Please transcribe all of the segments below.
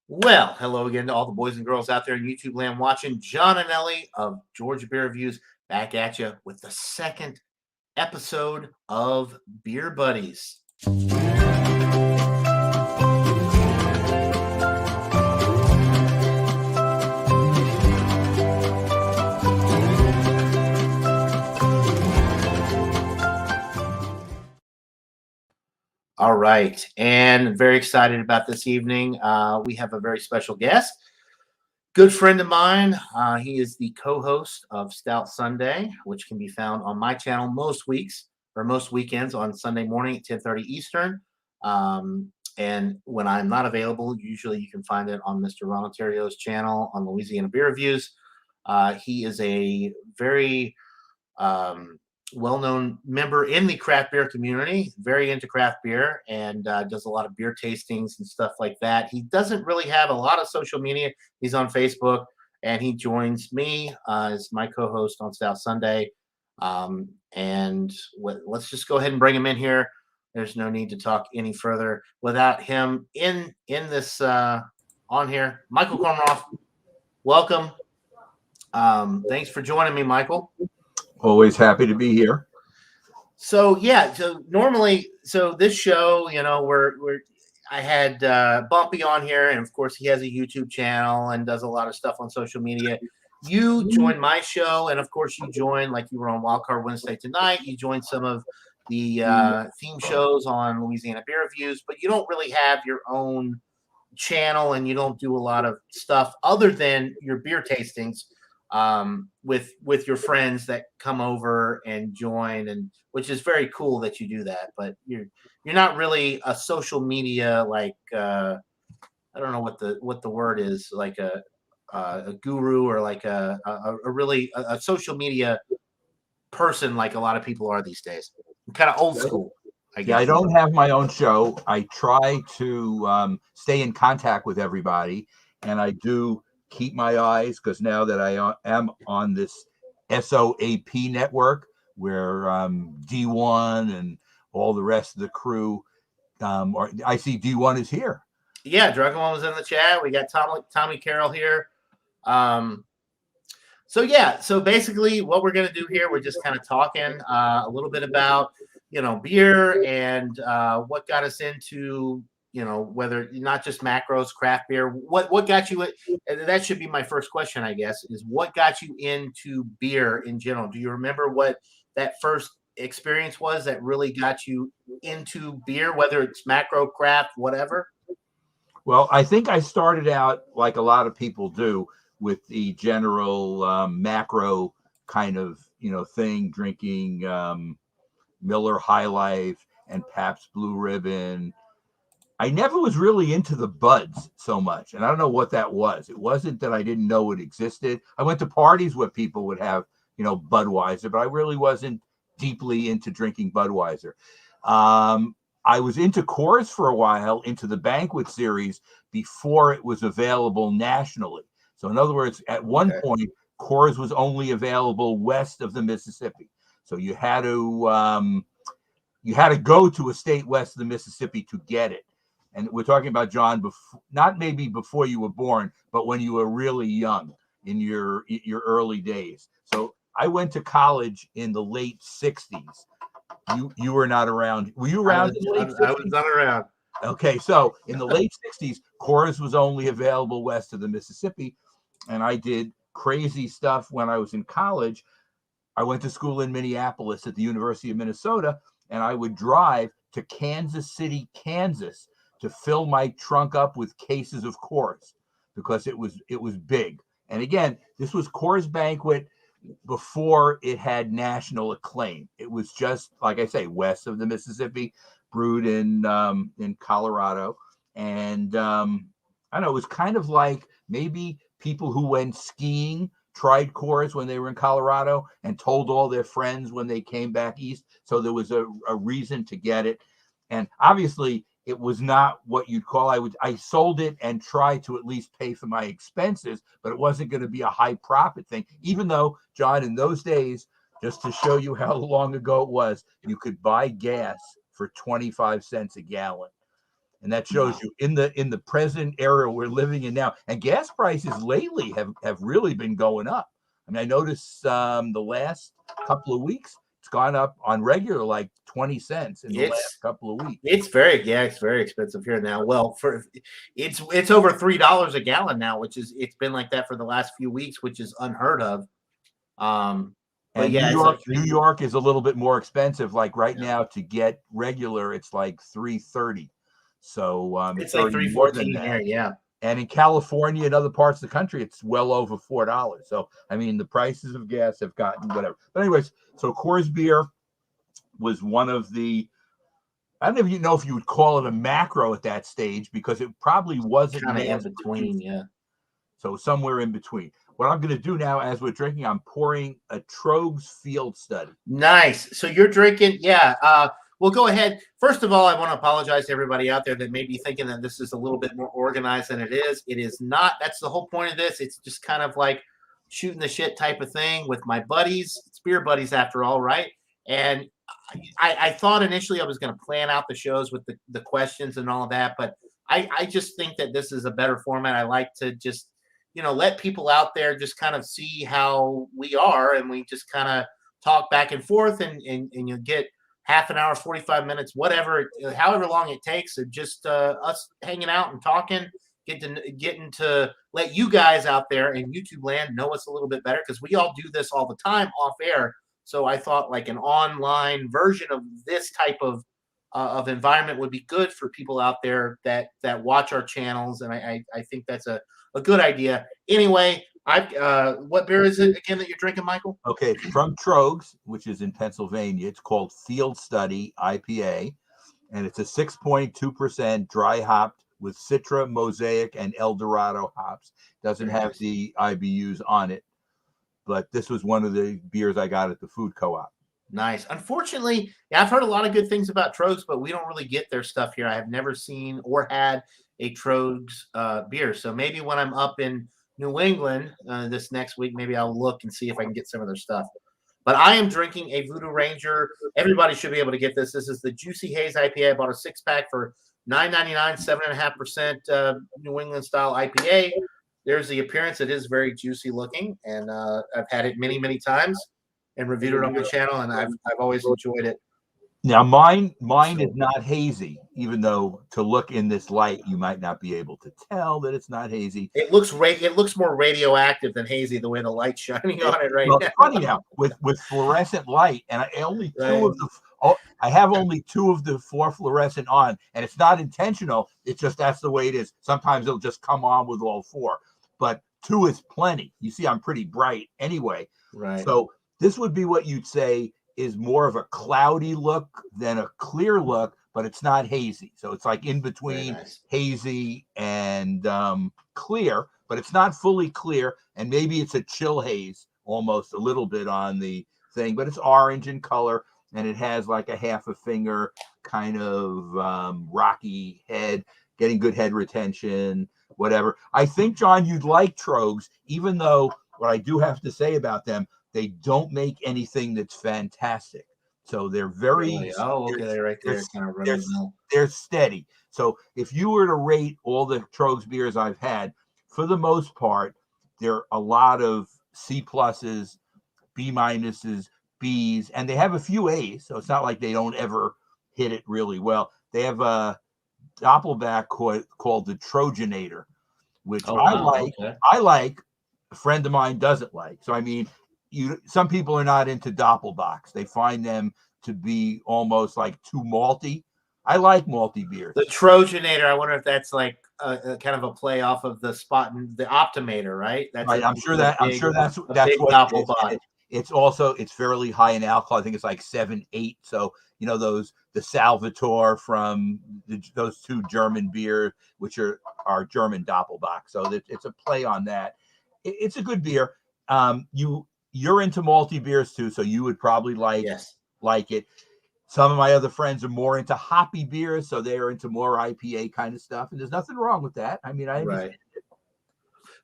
Well, hello again to all the boys and girls out there in YouTube land watching. John and Ellie of Georgia Beer Reviews back at you with the second episode of Beer Buddies. All right, and very excited about this evening. We have a very special guest. Good friend of mine. He is the co-host of Stout Sunday, which can be found on my channel most weeks or most weekends on Sunday morning at 10:30 Eastern. And when I'm not available, usually you can find it on Mr. Ron Ontario's channel on Louisiana Beer Reviews. He is a very well-known member in the craft beer community, very into craft beer, and does a lot of beer tastings and stuff like that. He doesn't really have a lot of social media. He's on Facebook, and he joins me as my co-host on Stout Sunday. And let's just go ahead and bring him in here. There's no need to talk any further without him in this on here. Michael Komaroff, welcome. Thanks for joining me, Michael. Always happy to be here. So yeah, so normally, this show, I had Bumpy on here, and of course he has a YouTube channel and does a lot of stuff on social media. You joined my show, and of course you joined, like you were on Wildcard Wednesday tonight. You joined some of the theme shows on Louisiana Beer Reviews, but you don't really have your own channel, and you don't do a lot of stuff other than your beer tastings with your friends that come over and join, and which is very cool that you do that. But you're not really a social media like I don't know what the word is, like a guru, or like a really a social media person like a lot of people are these days. I'm kind of old school, I guess. Yeah, I don't have my own show. I try to stay in contact with everybody, and I do keep my eyes, because now that I am on this SOAP network where D1 and all the rest of the crew I see D1 is here. Yeah, Drunken was in the chat. We got Tommy Carroll here. So basically what we're going to do here, we're just kind of talking a little bit about, beer and what got us into, whether not just macros, craft beer, what got you, that should be my first question, I guess, is what got you into beer in general? Do you remember what that first experience was that really got you into beer, whether it's macro, craft, whatever? Well, I think I started out like a lot of people do with the general macro kind of, thing, drinking Miller High Life and Pabst Blue Ribbon. I never was really into the buds so much, and I don't know what that was. It wasn't that I didn't know it existed. I went to parties where people would have, Budweiser, but I really wasn't deeply into drinking Budweiser. I was into Coors for a while, into the Banquet series before it was available nationally. So in other words, at one point, Coors was only available west of the Mississippi. So you had to go to a state west of the Mississippi to get it. And we're talking about, John, not maybe before you were born, but when you were really young in your early days. So I went to college in the late 60s. You were not around. Were you around in the late 60s? I was not around. Okay, so in the late 60s, Coors was only available west of the Mississippi. And I did crazy stuff when I was in college. I went to school in Minneapolis at the University of Minnesota, and I would drive to Kansas City, Kansas, to fill my trunk up with cases of Coors, because it was big. And again, this was Coors Banquet before it had national acclaim. It was just, like I say, west of the Mississippi, brewed in Colorado. And I don't know, it was kind of like maybe people who went skiing tried Coors when they were in Colorado and told all their friends when they came back east. So there was a reason to get it. And obviously it was not what you'd call, I sold it and tried to at least pay for my expenses, but it wasn't going to be a high profit thing. Even though, John, in those days, just to show you how long ago it was, you could buy gas for 25 cents a gallon. And that shows Wow. you in the present era we're living in now. And gas prices lately have really been going up. I mean, I noticed the last couple of weeks it's gone up on regular like 20 cents in the last It's couple of weeks. it's very expensive here now. Well, for it's over $3 a gallon now, which is it's been like that for the last few weeks, which is unheard of. But And yeah, it's like New York is a little bit more expensive. Like right yeah, now, to get regular, it's like 330. So it's it's like already more than 314 that. here. Yeah, And in California and other parts of the country, it's well over $4. So I mean, the prices of gas have gotten whatever. But anyways, so Coors Beer was one of the. I don't even know if you would call it a macro at that stage because it probably wasn't kind of in mass between. produced. Yeah. So somewhere in between. What I'm going to do now, as we're drinking, I'm pouring a Trogs field study. Nice. So you're drinking, yeah. Well, go ahead. First of all, I want to apologize to everybody out there that may be thinking that this is a little bit more organized than it is. It is not. That's the whole point of this. It's just kind of like shooting the shit type of thing with my buddies. It's beer buddies after all, right? And I thought initially I was going to plan out the shows with the questions and all of that, but I just think that this is a better format. I like to just, let people out there just kind of see how we are, and we just kind of talk back and forth, and you get half an hour, 45 minutes, whatever, however long it takes, and just us hanging out and talking, getting to let you guys out there in YouTube land know us a little bit better, because we all do this all the time off air. So I thought like an online version of this type of environment would be good for people out there that watch our channels, and I think that's a good idea. Anyway, what beer is it again that you're drinking, Michael? Okay, it's from Trogs, which is in Pennsylvania. It's called Field Study IPA, and it's a 6.2% dry hopped with Citra, Mosaic, and El Dorado hops. Doesn't Very have nice. the IBUs on it, but this was one of the beers I got at the food co-op. Nice. Unfortunately, yeah, I've heard a lot of good things about Trogs, but we don't really get their stuff here. I have never seen or had a Trogs beer. So maybe when I'm up in New England this next week, maybe I'll look and see if I can get some of their stuff. But I am drinking a Voodoo Ranger. Everybody should be able to get this. This is the Juicy Haze IPA. I bought a 6-pack for $9.99, 7.5% New England style IPA. There's the appearance. It is very juicy looking, and I've had it many, many times and reviewed it on my channel, and I've always enjoyed it. Now, mine So is not hazy, even though to look in this light, you might not be able to tell that it's not hazy. it looks more radioactive than hazy the way the light's shining on it right Well, now. it's funny now with fluorescent light, and Right. I have only two of the four fluorescent on, and it's not intentional. It's just that's the way it is. Sometimes it'll just come on with all four, but two is plenty. You see, I'm pretty bright anyway. Right. So this would be what you'd say is more of a cloudy look than a clear look, but it's not hazy. So it's like in Very between nice. hazy and clear, but it's not fully clear. And maybe it's a chill haze almost a little bit on the thing, but it's orange in color, and it has like a half a finger kind of rocky head, getting good head retention, whatever. I think, John, you'd like Trogs, even though what I do have to say about them, they don't make anything that's fantastic. So they're very Really? Oh, they're okay. They're right they're there, kind of run they're, of the mill. they're steady. So if you were to rate all the Trogs beers I've had, for the most part, they're a lot of C pluses, B minuses, Bs, and they have a few A's. So it's not like they don't ever hit it really well. They have a Doppelback called the Trojanator, which Oh I wow. like. Okay. I like. A friend of mine doesn't like. So I mean, some people are not into Doppelbocks. They find them to be almost like too malty. I like malty beers. The Trojanator. I wonder if that's like a kind of a play off of the spot and the Optimator, right? That's Right. I'm sure a that's big what it is. Doppelbock. It's also it's fairly high in alcohol. I think it's like 7, 8. So the Salvatore from those two German beer, which are German Doppelbock. So it's a play on that. It's a good beer. You're into malty beers too, so you would probably Yes. like it. Some of my other friends are more into hoppy beers, so they are into more IPA kind of stuff, and there's nothing wrong with that. I mean, I understand. Right.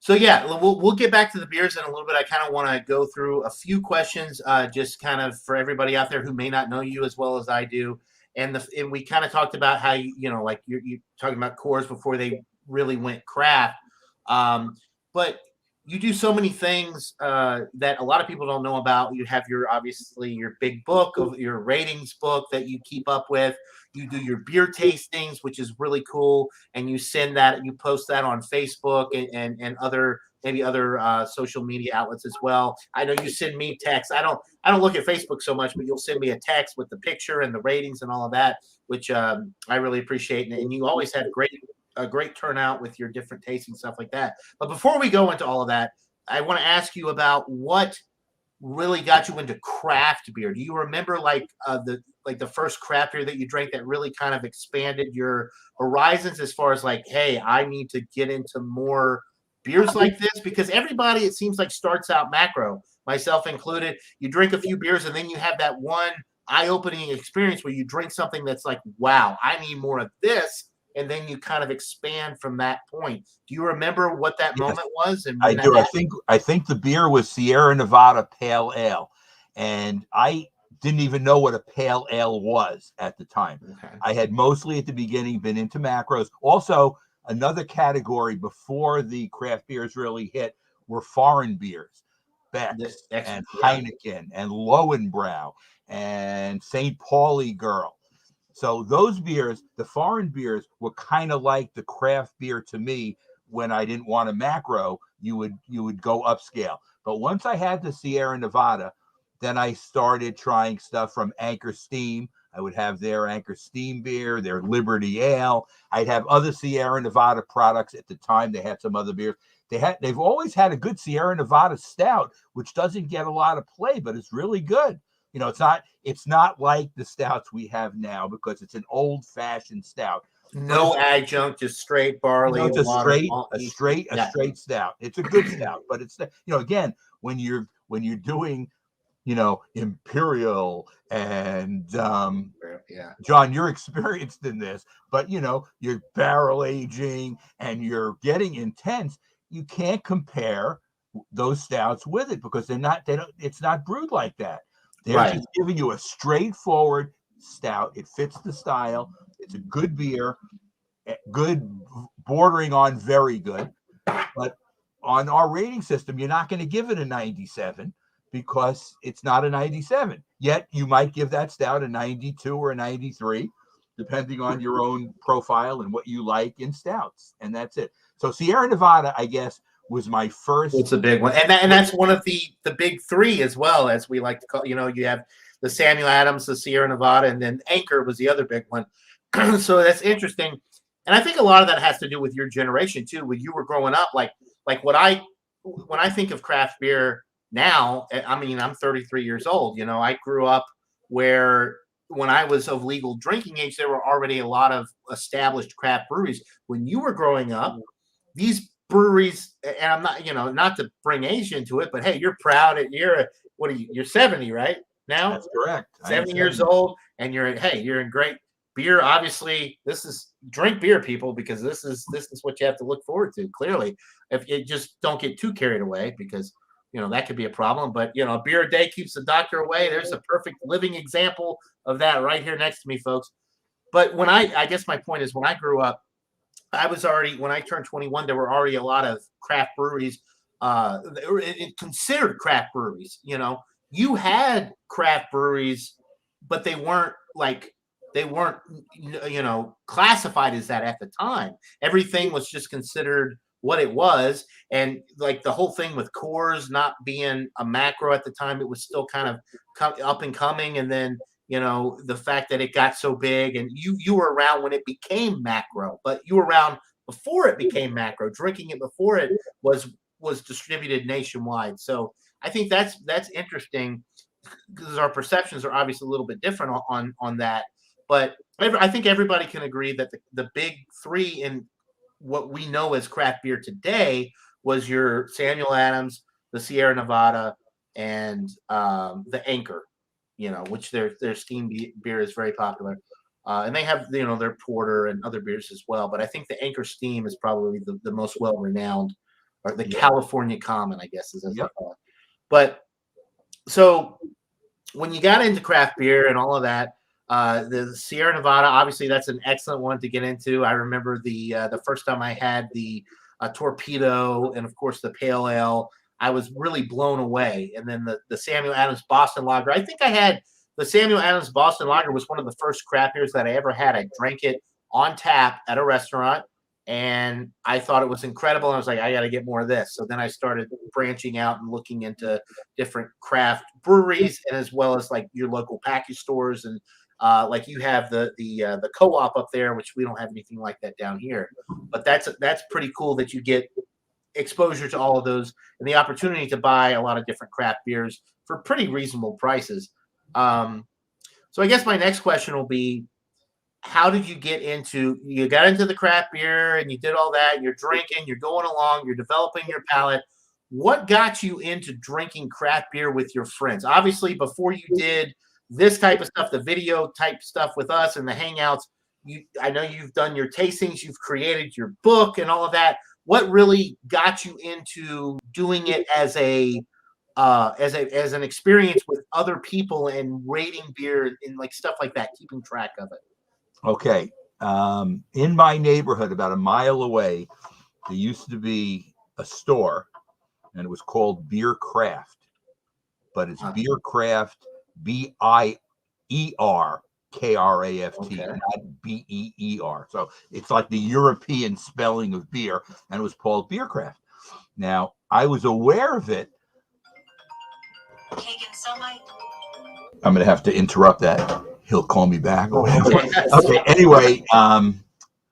So yeah, we'll get back to the beers in a little bit. I kind of want to go through a few questions, just kind of for everybody out there who may not know you as well as I do, and we kind of talked about how like you're talking about Coors before they really went craft. But you do so many things that a lot of people don't know about. You have obviously your big book of your ratings book that you keep up with. You do your beer tastings, which is really cool, and you post that on Facebook and other maybe other social media outlets as well. I know you send me texts. I don't look at Facebook so much, but you'll send me a text with the picture and the ratings and all of that, which I really appreciate. And you always have a great turnout with your different tasting stuff like that. But before we go into all of that, I want to ask you about what really got you into craft beer. Do you remember the first craft beer that you drank that really kind of expanded your horizons as far as like, hey, I need to get into more beers like this? Because everybody, it seems like, starts out macro, myself included. You drink a few beers and then you have that one eye-opening experience where you drink something that's like, wow, I need more of this. And then you kind of expand from that point. Do you remember what that moment was? And I do. I think the beer was Sierra Nevada Pale Ale, and I didn't even know what a pale ale was at the time. Okay. I had mostly at the beginning been into macros. Also, another category before the craft beers really hit were foreign beers, Beck's and Heineken and Lowenbrau and St. Pauli Girl. So those beers, the foreign beers, were kind of like the craft beer to me. When I didn't want a macro, you would go upscale. But once I had the Sierra Nevada, then I started trying stuff from Anchor Steam. I would have their Anchor Steam beer, their Liberty Ale. I'd have other Sierra Nevada products at the time. They had some other beers. They've always had a good Sierra Nevada stout, which doesn't get a lot of play, but it's really good. You know, it's not like the stouts we have now because it's an old-fashioned stout. No adjunct, just straight barley, just water, straight stout. It's a good stout, but it's again, when you're doing Imperial and John, you're experienced in this, but you're barrel aging and you're getting intense. You can't compare those stouts with it because it's not brewed like that. They're just giving you a straightforward stout. It fits the style. It's a good beer, good, bordering on very good. But on our rating system, you're not going to give it a 97 because it's not a 97. Yet you might give that stout a 92 or a 93, depending on your own profile and what you like in stouts. And that's it. So Sierra Nevada, I guess, was my first. It's a big one, and that's one of the big three as well, as we like to call. You have the Samuel Adams, the Sierra Nevada, and then Anchor was the other big one. So that's interesting, and I think a lot of that has to do with your generation too. When you were growing up, like when I think of craft beer now, I mean, I'm 33 years old. I grew up where when I was of legal drinking age, there were already a lot of established craft breweries. When you were growing up, these breweries, and I'm not, not to bring age into it, but hey, you're proud at you're 70 right now? That's correct. 70 years old, and you're in great beer. Obviously, this is drink beer, people, because this is what you have to look forward to. Clearly, if you just don't get too carried away, because that could be a problem. But a beer a day keeps the doctor away. There's a perfect living example of that right here next to me, folks. But I guess my point is, when I grew up, when I turned 21, there were already a lot of craft breweries, considered craft breweries. You had craft breweries, but they weren't classified as that at the time. Everything was just considered what it was. And like the whole thing with Coors not being a macro at the time, it was still kind of up and coming. And then the fact that it got so big, and you were around when it became macro, but you were around before it became macro, drinking it before it was distributed nationwide. So I think that's interesting, because our perceptions are obviously a little bit different on that. But I think everybody can agree that the big three in what we know as craft beer today was your Samuel Adams, the Sierra Nevada, and the Anchor. Which their steam beer is very popular. And they have, their porter and other beers as well. But I think the Anchor Steam is probably the most well-renowned, or the California Common, I guess, is as they call it. But so when you got into craft beer and all of that, The Sierra Nevada, obviously, that's an excellent one to get into. I remember the first time I had the torpedo and, of course, the pale ale. I was really blown away. And then the Samuel Adams Boston Lager. I think I had the Samuel Adams Boston Lager was one of the first craft beers that I ever had. I drank it on tap at a restaurant, and I thought it was incredible. I was like, I got to get more of this. So then I started branching out and looking into different craft breweries, and as well as like your local package stores, and like you have the co-op up there, which we don't have anything like that down here. But that's pretty cool that you get exposure to all of those and the opportunity to buy a lot of different craft beers for pretty reasonable prices. So I guess my next question will be, how did you got into the craft beer and you did all that, you're drinking, you're going along, you're developing your palate. What got you into drinking craft beer with your friends? Obviously, before you did this type of stuff, the video type stuff with us and the hangouts, I know you've done your tastings, you've created your book and all of that. What really got you into doing it as an experience with other people and rating beer and like stuff like that, keeping track of it? Okay. In my neighborhood, about a mile away, there used to be a store, and it was called Beer Craft, but it's Beer Craft, BIERKRAFT, Okay. not BEER. So it's like the European spelling of beer, and it was called Beer Craft. Now, I was aware of it. I'm going to have to interrupt that. He'll call me back. Okay. Anyway, I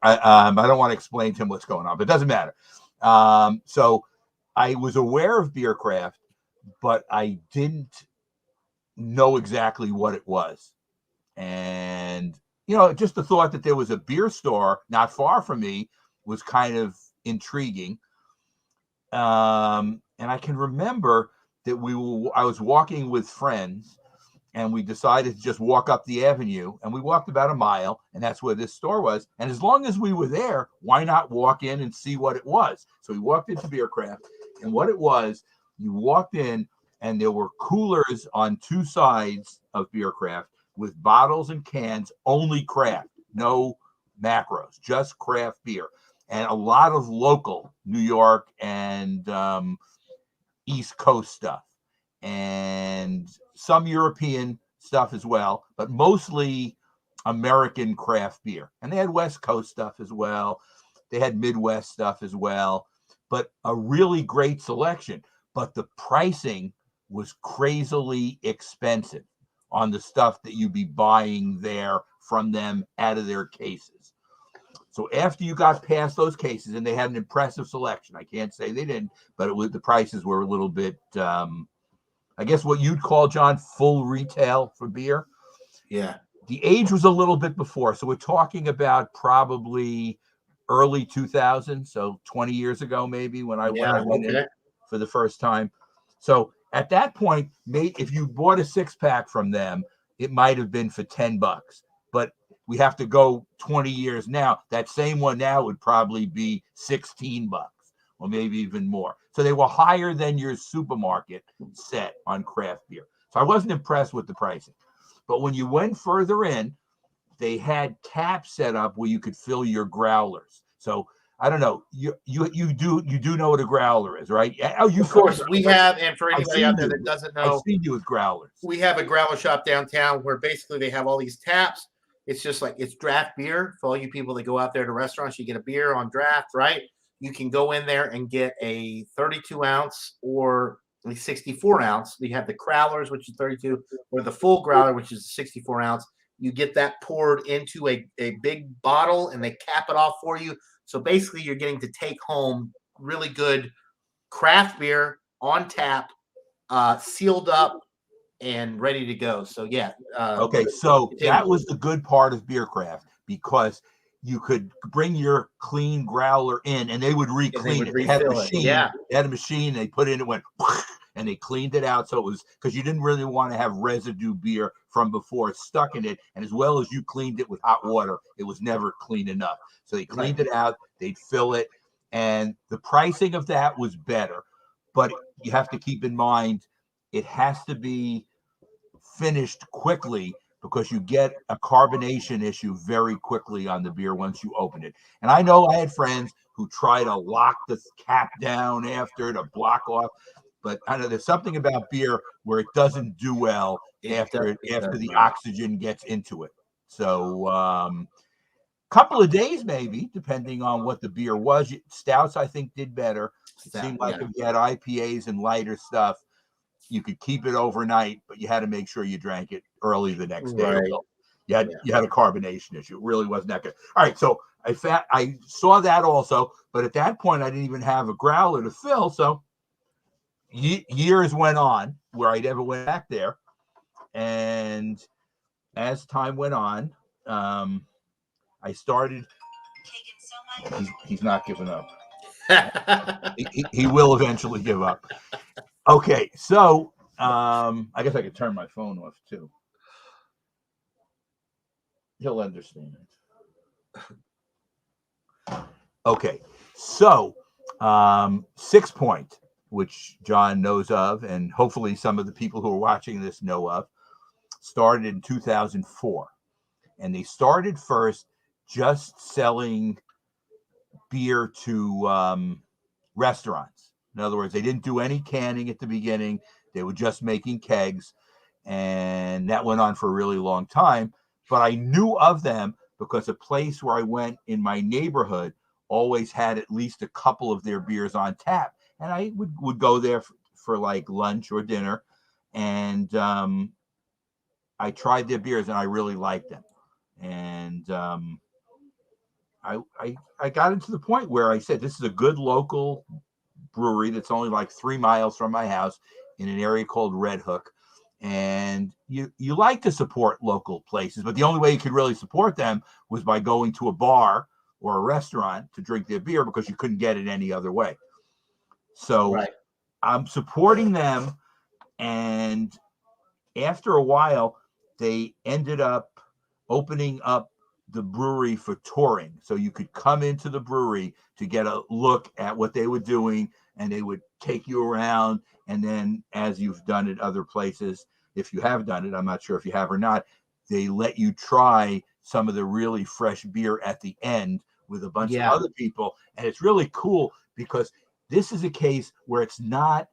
don't want to explain to him what's going on, but it doesn't matter. So I was aware of Beer Craft, but I didn't know exactly what it was. And, just the thought that there was a beer store not far from me was kind of intriguing. And I can remember that I was walking with friends, and we decided to just walk up the avenue, and we walked about a mile, and that's where this store was. And as long as we were there, why not walk in and see what it was? So we walked into Beer Craft, and what it was, you walked in, and there were coolers on two sides of Beer Craft with bottles and cans, only craft, no macros, just craft beer, and a lot of local New York and East Coast stuff, and some European stuff as well, but mostly American craft beer. And they had West Coast stuff as well. They had Midwest stuff as well, but a really great selection. But the pricing was crazily expensive on the stuff that you'd be buying there from them out of their cases. So after you got past those cases, and they had an impressive selection, I can't say they didn't, but the prices were a little bit, I guess what you'd call, John, full retail for beer. Yeah. The age was a little bit before. So we're talking about probably early 2000, so 20 years ago, maybe, when I went in for the first time. So at that point, if you bought a 6-pack from them, it might have been for $10. But we have to go 20 years now. That same one now would probably be $16 or maybe even more. So they were higher than your supermarket set on craft beer. So I wasn't impressed with the pricing. But when you went further in, they had taps set up where you could fill your growlers. So I don't know. You do know what a growler is, right? Oh, of course we have. And for anybody out there that doesn't know, I've seen you with growlers. We have a growler shop downtown where basically they have all these taps. It's just like it's draft beer for all you people that go out there to restaurants. You get a beer on draft, right? You can go in there and get a 32 ounce or a 64 ounce. We have the growlers, which is 32, or the full growler, which is 64 ounce. You get that poured into a big bottle, and they cap it off for you. So basically, you're getting to take home really good craft beer on tap, sealed up and ready to go. So yeah. Okay, so that was the good part of Beer Craft, because you could bring your clean growler in, and they would re-clean it. They had a machine. Yeah. They had a machine. They put it in. It went, and they cleaned it out. So it was because you didn't really want to have residue beer from before stuck in it. And as well as you cleaned it with hot water, it was never clean enough. So they cleaned it out. They'd fill it, and the pricing of that was better. But you have to keep in mind, it has to be finished quickly, because you get a carbonation issue very quickly on the beer once you open it. And I know I had friends who try to lock the cap down after to block off, but I know there's something about beer where it doesn't do well after the oxygen gets into it. So couple of days maybe, depending on what the beer was. Stouts, I think, did better. It seemed like if you had IPAs and lighter stuff, you could keep it overnight, but you had to make sure you drank it early the next day. Right. You had a carbonation issue. It really wasn't that good. All right, so I saw that also, but at that point I didn't even have a growler to fill. So years went on where I never went back there, and as time went on, I started. He's not giving up. he will eventually give up. Okay, so I guess I could turn my phone off too. He'll understand it. Okay, so 6 Point, which John knows of, and hopefully some of the people who are watching this know of, started in 2004. And they started first just selling beer to restaurants. In other words, they didn't do any canning at the beginning. They were just making kegs. And that went on for a really long time. But I knew of them because a place where I went in my neighborhood always had at least a couple of their beers on tap. And I would go there for like lunch or dinner. And I tried their beers and I really liked them. And I got into the point where I said, this is a good local brewery that's only like 3 miles from my house in an area called Red Hook. And you like to support local places, but the only way you could really support them was by going to a bar or a restaurant to drink their beer, because you couldn't get it any other way. So I'm supporting them. And after a while, they ended up opening up the brewery for touring. So you could come into the brewery to get a look at what they were doing, and they would take you around. And then, as you've done it other places, if you have done it, I'm not sure if you have or not, they let you try some of the really fresh beer at the end with a bunch of other people. And it's really cool because this is a case where it's not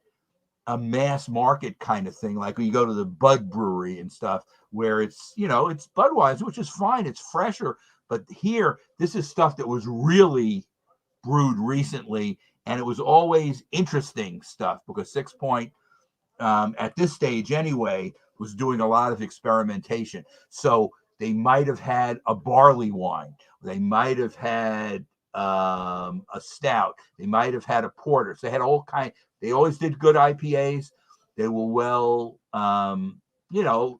a mass market kind of thing, like when you go to the Bud Brewery and stuff, where it's, it's Budweiser, which is fine, it's fresher. But here, this is stuff that was really brewed recently, and it was always interesting stuff, because 6 Point, at this stage anyway, was doing a lot of experimentation. So they might have had a barley wine, they might have had a stout, they might have had a porter. So they had all kinds. They always did good IPAs. They were well, and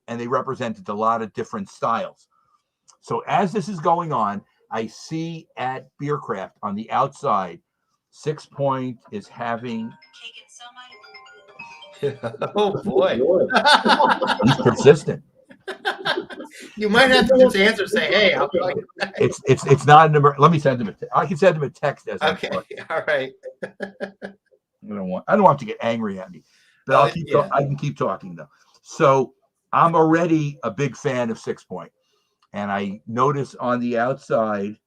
they represented a lot of different styles. So as this is going on, I see at Beercraft on the outside, 6 Point is having. Oh boy, he's persistent. You might have to just answer, say, "Hey, I'll call you back." It's not an let me send him I can send him a text as okay. All right. I don't want him to get angry at me, but I can keep talking though. So I'm already a big fan of 6 Point, and I notice on the outside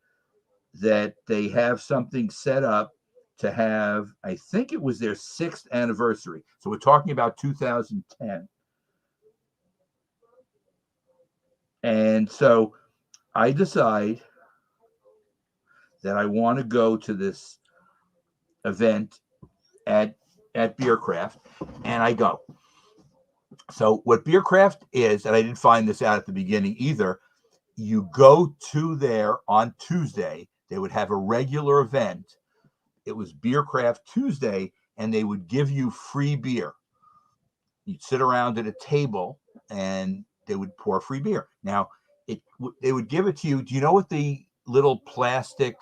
that they have something set up to have, I think it was their 6th anniversary. So we're talking about 2010. And so I decide that I want to go to this event at Beercraft, and I go. So what Beercraft is, and I didn't find this out at the beginning either, you go to there on Tuesday. They would have a regular event. It was Beercraft Tuesday, and they would give you free beer. You'd sit around at a table, and they would pour free beer. Now, they would give it to you. Do you know what the little plastic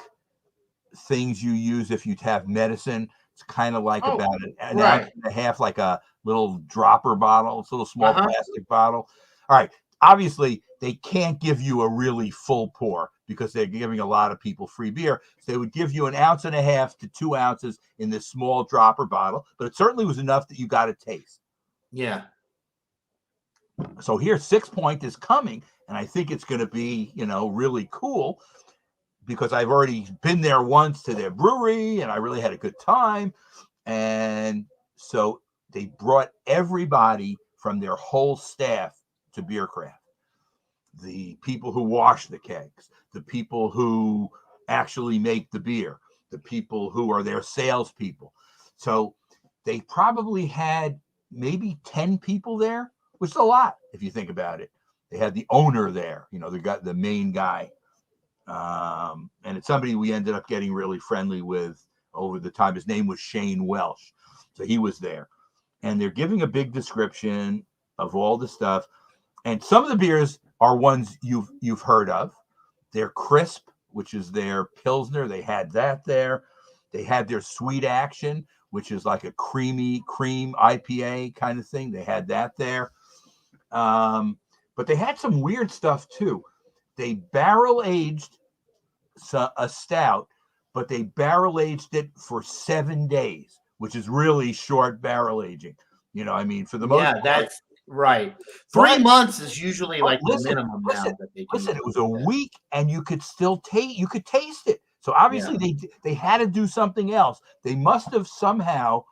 things you use if you have medicine? It's kind of like about an ounce and a half, like a little dropper bottle. It's a little small plastic bottle. All right. Obviously, they can't give you a really full pour because they're giving a lot of people free beer. So they would give you an ounce and a half to 2 ounces in this small dropper bottle, but it certainly was enough that you got a taste. Yeah. So here, 6 Point is coming, and I think it's going to be, really cool because I've already been there once to their brewery, and I really had a good time. And so they brought everybody from their whole staff to Beercraft. The people who wash the kegs, the people who actually make the beer, the people who are their salespeople. So they probably had maybe 10 people there, which is a lot if you think about it. They had the owner there, they got the main guy. And it's somebody we ended up getting really friendly with over the time. His name was Shane Welsh. So he was there. And they're giving a big description of all the stuff. And some of the beers are ones you've heard of. They're Crisp, which is their Pilsner. They had that there. They had their Sweet Action, which is like a cream IPA kind of thing. They had that there. But they had some weird stuff too. They barrel aged a stout, but they barrel aged it for 7 days, which is really short barrel aging. For the most part. That's right. 3 months is usually like the minimum now that they do. Listen, it was a week, and you could still taste it. So obviously they had to do something else. They must have somehow,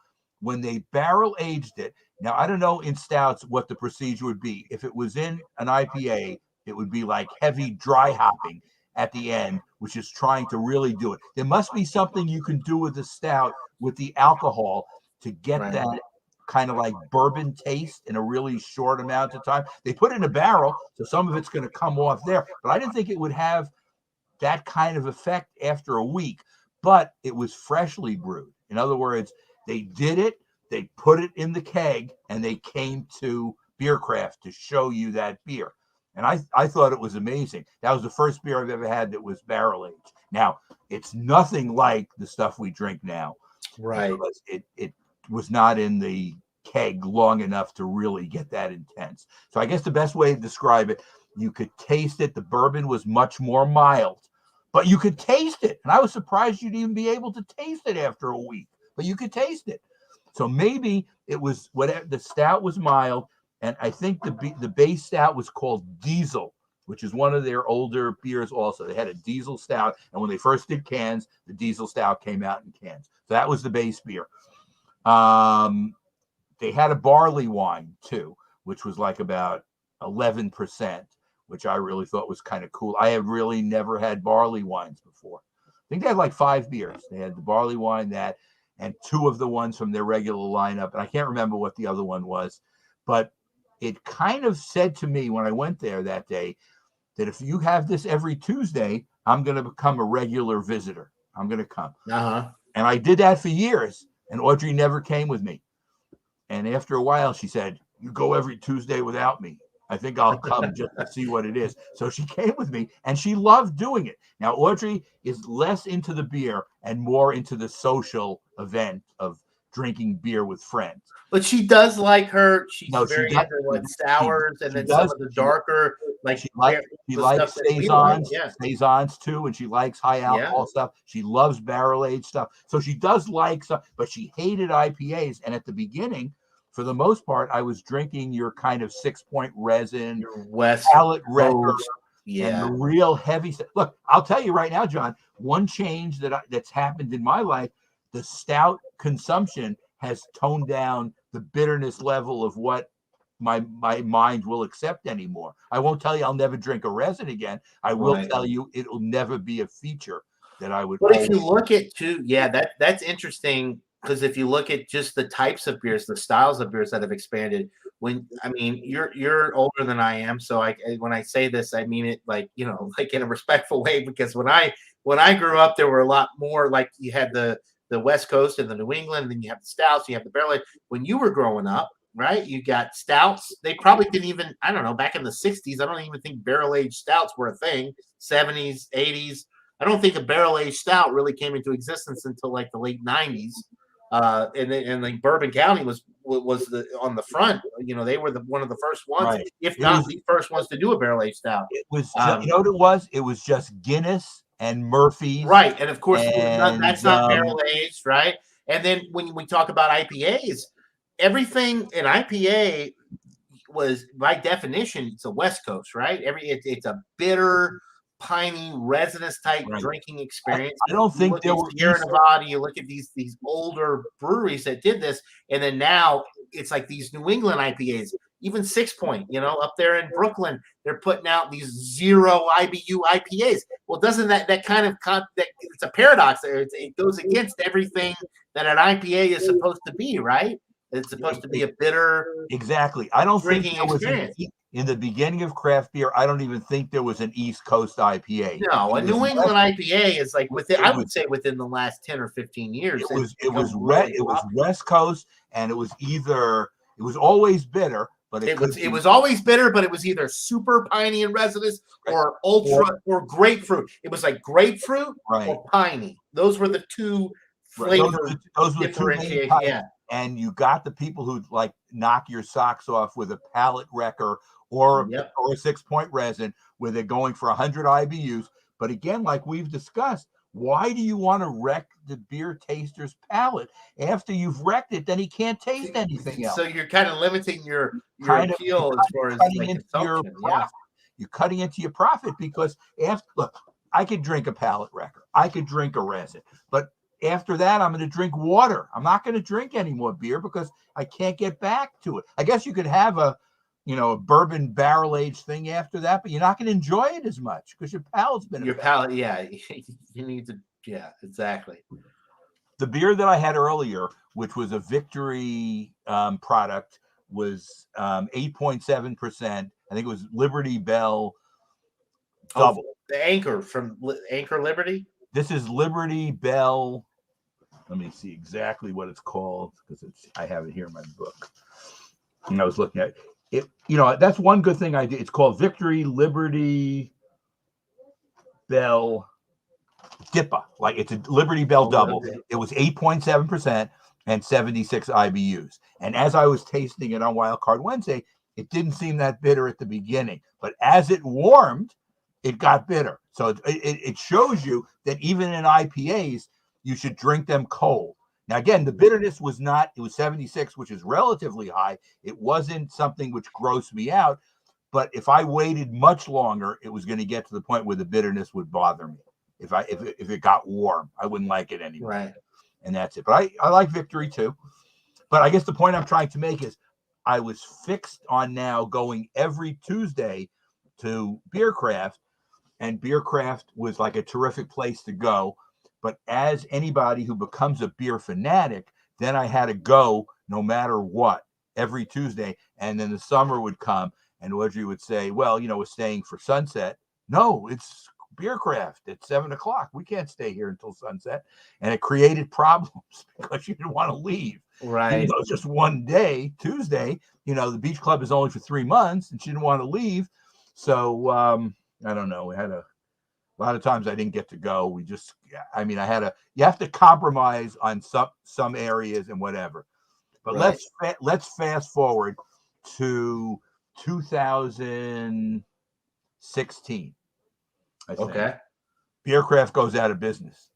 when they barrel aged it. Now I don't know in stouts what the procedure would be. If it was in an IPA, it would be like heavy dry hopping at the end, which is trying to really do it. There must be something you can do with the stout with the alcohol to get that kind of like bourbon taste in a really short amount of time. They put it in a barrel, so some of it's going to come off there. But I didn't think it would have that kind of effect after a week. But it was freshly brewed. In other words, they did it, they put it in the keg, and they came to Beercraft to show you that beer. And I thought it was amazing. That was the first beer I've ever had that was barrel aged. Now, it's nothing like the stuff we drink now. Right. It was not in the keg long enough to really get that intense. So I guess the best way to describe it, you could taste it. The bourbon was much more mild, but you could taste it. And I was surprised you'd even be able to taste it after a week, but you could taste it. So maybe it was whatever. The stout was mild. And I think the base stout was called Diesel, which is one of their older beers also. They had a Diesel stout. And when they first did cans, the Diesel stout came out in cans. So that was the base beer. They had a barley wine too, which was like about 11%, which I really thought was kind of cool. I have really never had barley wines before. I think they had like 5 beers. They had the barley wine, and 2 of the ones from their regular lineup. And I can't remember what the other one was, but it kind of said to me when I went there that day that if you have this every Tuesday, I'm going to become a regular visitor. I'm going to come. Uh-huh. And I did that for years, and Audrey never came with me. And after a while, she said, "You go every Tuesday without me. I think I'll come just to see what it is." So she came with me, and she loved doing it. Now, Audrey is less into the beer and more into the social event of drinking beer with friends. But she does like she's very into like sours and then some of the darker, like she likes saisons too, and she likes high alcohol stuff. She loves barrel aged stuff, so she does like stuff. But she hated IPAs, and at the beginning, for the most part, I was drinking your kind of 6 Point resin, your West palate wrecker, and the real heavy stuff. Look, I'll tell you right now, John, one change that's happened in my life: the stout consumption has toned down the bitterness level of what my mind will accept anymore. I won't tell you I'll never drink a resin again. I will tell you it'll never be a feature that I would. But if you look at that's interesting, because if you look at just the types of beers, the styles of beers that have expanded. You're older than I am, so when I say this, I mean it like in a respectful way, because when I grew up, there were a lot more, like you had the West Coast and the New England, and then you have the stouts, you have the barrel aged. When you were growing up, right, you got stouts. They probably didn't even, I don't know, back in the 60s, I don't even think barrel aged stouts were a thing. 70s, 80s. I don't think a barrel aged stout really came into existence until like the late 90s. And like Bourbon County was on the front. They were one of the first ones, if not the first ones to do a barrel aged stout. It was you know what it was? It was just Guinness and Murphy's, right? And of course, that's not barrel aged, right? And then when we talk about IPAs, everything in IPA, was by definition, it's a West Coast, right? It's a bitter, piney, resinous type Right. drinking experience. I don't You think look there at were Sierra Nevada, you look at these older breweries that did this, and then now it's like these New England IPAs, even 6 Point, up there in Brooklyn, they're putting out these 0 IBU IPAs. Well, doesn't that kind of it's a paradox there? It goes against everything that an IPA is supposed to be, right? It's supposed to be a bitter, exactly. I don't think drinking there was experience. in the beginning of craft beer. I don't even think there was an East Coast IPA. No, a New England IPA is like I would say within the last 10 or 15 years. It was West Coast, and it was always bitter, but it was always bitter, but it was either super piney and resinous or ultra or grapefruit. It was like grapefruit or piney. Those were the two flavors. Those were the two main types. Yeah. And you got the people who like knock your socks off with a palate wrecker or a 6 Point resin where they're going for 100 IBUs. But again, like we've discussed, why do you want to wreck the beer taster's palate? After you've wrecked it, then he can't taste anything else. So you're kind of limiting your appeal as far as like consumption. You're cutting into your profit because look, I could drink a palate wrecker. I could drink a resin, but after that, I'm going to drink water. I'm not going to drink any more beer because I can't get back to it. I guess you could have a bourbon barrel aged thing after that, but you're not going to enjoy it as much because your palate's been palate. Yeah, you need to. Yeah, exactly. The beer that I had earlier, which was a Victory product, was 8.7%. I think it was Liberty Bell Double. The Anchor from Anchor Liberty. This is Liberty Bell. Let me see exactly what it's called because I have it here in my book. And I was looking at it. That's one good thing I did. It's called Victory Liberty Bell Dippa. Like it's a Liberty Bell Double. Okay. It was 8.7% and 76 IBUs. And as I was tasting it on Wild Card Wednesday, it didn't seem that bitter at the beginning. But as it warmed, it got bitter. So it shows you that even in IPAs, you should drink them cold. Now, again, the bitterness was it was 76, which is relatively high. It wasn't something which grossed me out. But if I waited much longer, it was going to get to the point where the bitterness would bother me. If it got warm, I wouldn't like it anymore. Right. And that's it. But I like Victory too. But I guess the point I'm trying to make is I was fixed on now going every Tuesday to Beer Craft, and Beer Craft was like a terrific place to go. But as anybody who becomes a beer fanatic, then I had to go no matter what every Tuesday. And then the summer would come and Audrey would say, well, we're staying for sunset. No, it's Beer Craft at 7:00. We can't stay here until sunset. And it created problems because you didn't want to leave. Right. Even though it's just one day, Tuesday, the beach club is only for 3 months and she didn't want to leave. So I don't know. We had a lot of times I didn't get to go. You have to compromise on some areas and whatever. But right. let's fast forward to 2016. I think. Okay. Beer Craft goes out of business.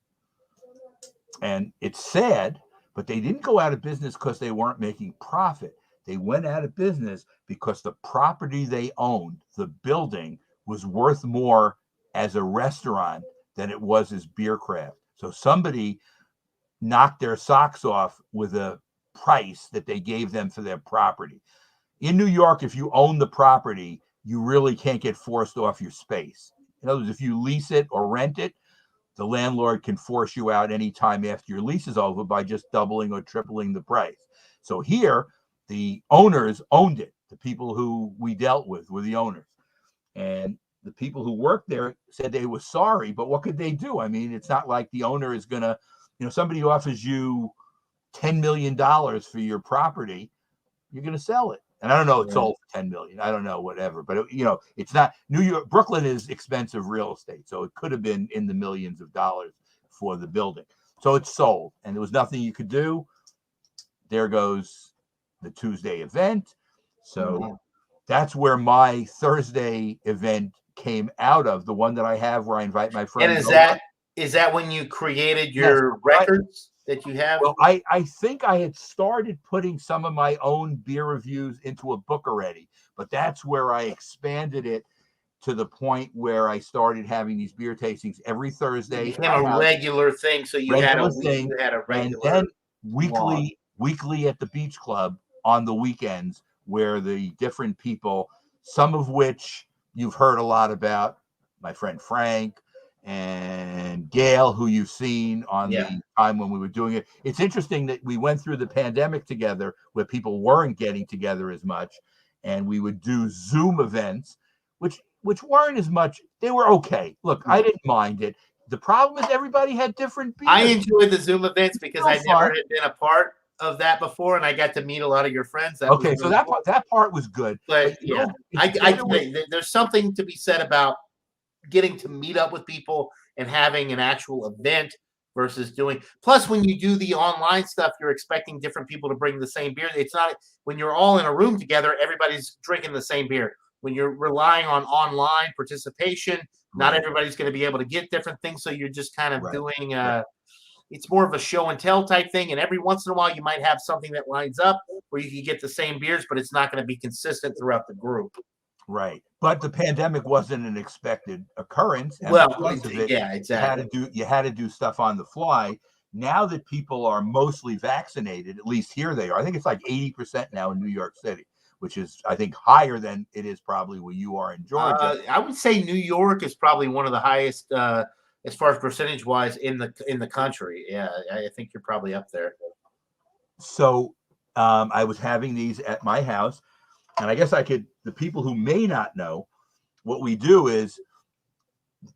And it's sad, but they didn't go out of business because they weren't making profit. They went out of business because the property they owned, the building, was worth more as a restaurant than it was as Beer Craft. So somebody knocked their socks off with a price that they gave them for their property. In New York, if you own the property, you really can't get forced off your space. In other words, if you lease it or rent it, the landlord can force you out anytime after your lease is over by just doubling or tripling the price. So here, the owners owned it. The people who we dealt with were the owners. And the people who worked there said they were sorry, but what could they do? I mean, it's not like the owner is going to, somebody offers you $10 million for your property, you're going to sell it. And I don't know, it's sold for $10 million. I don't know, whatever. But, it's not New York. Brooklyn is expensive real estate. So it could have been in the millions of dollars for the building. So it's sold. And there was nothing you could do. There goes the Tuesday event. So that's where my Thursday event came out of, the one that I have where I invite my friends. And is that when you created your records? That you have? Well, I think I had started putting some of my own beer reviews into a book already, But that's where I expanded it to the point where I started having these beer tastings every Thursday. It became a regular thing. So you had a thing, you had a and regular then log. weekly at the beach club on the weekends, where the different people, some of which you've heard a lot about, my friend Frank and Gail, who you've seen on the time when we were doing it. It's interesting that we went through the pandemic together where people weren't getting together as much, and we would do Zoom events, which weren't as much. They were okay. Look, I didn't mind it. The problem is everybody had different beers. I enjoyed the Zoom events because I never had been a part of that before, and I got to meet a lot of your friends. That okay, was so really cool. that part was good. But yeah, there's something to be said about getting to meet up with people and having an actual event versus doing. Plus, when you do the online stuff, you're expecting different people to bring the same beer. It's not when you're all in a room together, everybody's drinking the same beer. When you're relying on online participation, not everybody's going to be able to get different things. So you're just kind of doing. It's more of a show and tell type thing. And every once in a while, you might have something that lines up where you can get the same beers, but it's not going to be consistent throughout the group. Right. But the pandemic wasn't an expected occurrence. And because of it, exactly. You had to do stuff on the fly. Now that people are mostly vaccinated, at least here they are. I think it's like 80% now in New York City, which is, I think, higher than it is probably where you are in Georgia. I would say New York is probably one of the highest as far as percentage wise in the country. Yeah, I think you're probably up there. So I was having these at my house, and I guess the people who may not know, what we do is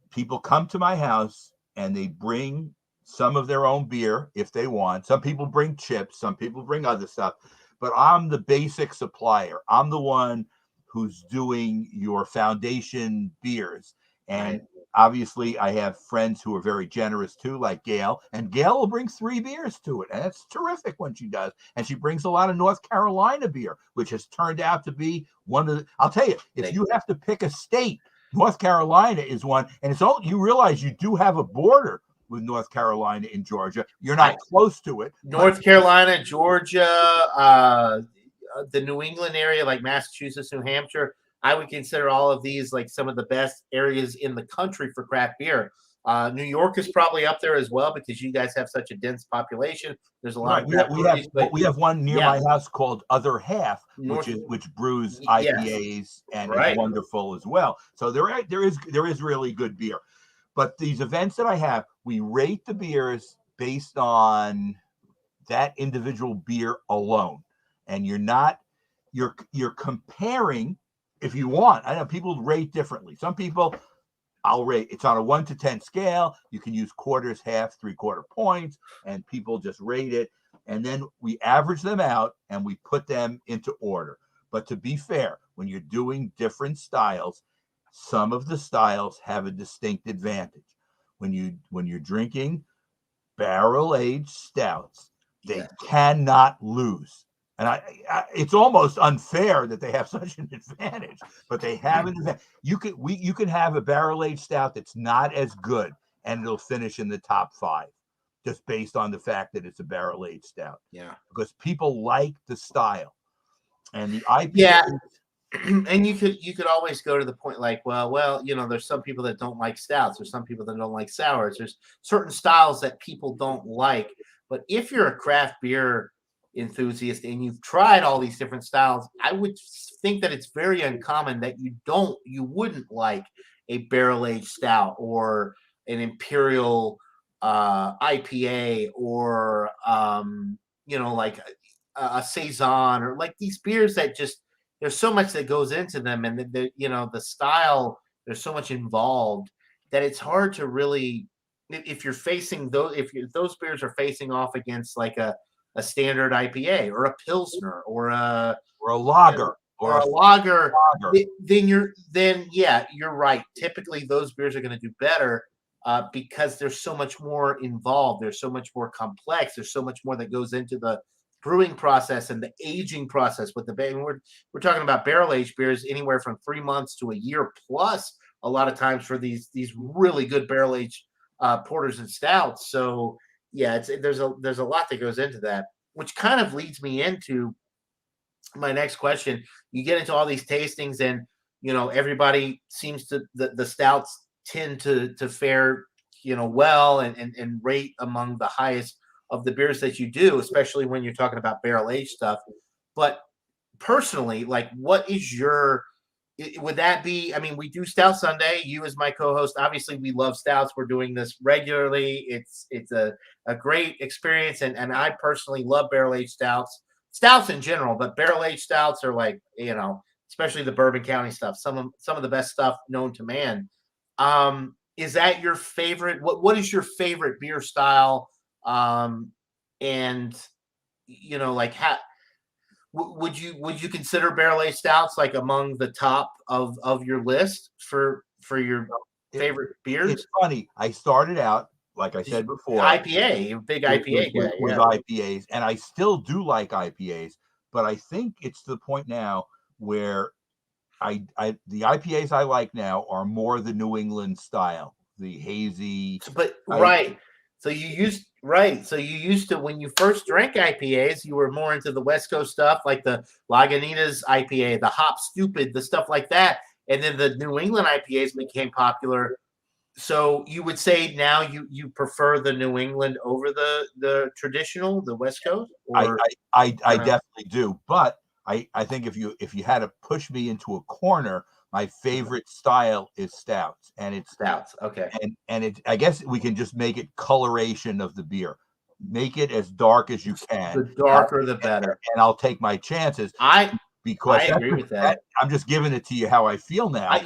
people come to my house and they bring some of their own beer if they want. Some people bring chips, some people bring other stuff, but I'm the basic supplier. I'm the one who's doing your foundation beers. And obviously I have friends who are very generous too, like Gail, and Gail will bring 3 beers to it. And that's terrific when she does. And she brings a lot of North Carolina beer, which has turned out to be one of the, I'll tell you, if you have to pick a state, North Carolina is one. And it's all, you realize you do have a border with North Carolina and Georgia. You're not close to it. North Carolina, Georgia, the New England area, like Massachusetts, New Hampshire, I would consider all of these like some of the best areas in the country for craft beer. New York is probably up there as well because you guys have such a dense population. There's a lot of we have one near my house called Other Half, which brews IPAs and is wonderful as well. So there is really good beer. But these events that I have, we rate the beers based on that individual beer alone, and you're comparing. If you want, I know people rate differently. Some people, I'll rate, it's on a 1 to 10 scale. You can use quarters, half, 3/4 points, and people just rate it. And then we average them out and we put them into order. But to be fair, when you're doing different styles, some of the styles have a distinct advantage. When you're drinking barrel-aged stouts, they cannot lose. And it's almost unfair that they have such an advantage, but they have an advantage. You can have a barrel-aged stout that's not as good, and it'll finish in the top 5, just based on the fact that it's a barrel-aged stout. Yeah, because people like the style, and the IPA. Yeah, and you could always go to the point like, well, there's some people that don't like stouts, there's some people that don't like sours, there's certain styles that people don't like. But if you're a craft beer enthusiast and you've tried all these different styles, I would think that it's very uncommon that you wouldn't like a barrel-aged stout or an imperial IPA or like a saison, or like these beers that just, there's so much that goes into them, and the style, there's so much involved that it's hard to really, if you're facing those, if those beers are facing off against like a standard IPA or a Pilsner or a lager then you're right. Typically, those beers are going to do better because there's so much more involved. There's so much more complex. There's so much more that goes into the brewing process and the aging process. With we're talking about barrel aged beers anywhere from 3 months to a year plus. A lot of times for these really good barrel aged porters and stouts. So yeah, there's a lot that goes into that, which kind of leads me into my next question. You get into all these tastings, and everybody seems to the stouts tend to fare well and rate among the highest of the beers that you do, especially when you're talking about barrel aged stuff. But personally, like, what is your would that be? I mean, we do Stout Sunday. You as my co-host, obviously, we love stouts. We're doing this regularly. It's a great experience, and I personally love barrel aged stouts in general, but barrel aged stouts are like especially the Bourbon County stuff. Some of the best stuff known to man. Is that your favorite? What is your favorite beer style? And like how would you consider barrel aged stouts like among the top of your list for your favorite beers? It's funny. I started out, like I said before, IPA, you're a big IPA guy, with IPAs, and I still do like IPAs, but I think it's to the point now where the IPAs I like now are more the New England style, the hazy. But right. So you used to, when you first drank IPAs, you were more into the West Coast stuff, like the Lagunitas IPA, the Hop Stupid, the stuff like that. And then the New England IPAs became popular. So you would say now you prefer the New England over the traditional, the West Coast? Or I definitely do. But I think if you had to push me into a corner, my favorite style is stouts, and it's stouts. Okay. And I guess we can just make it coloration of the beer. Make it as dark as you can. The darker, the better. And I'll take my chances. Because I agree with that. I'm just giving it to you how I feel now.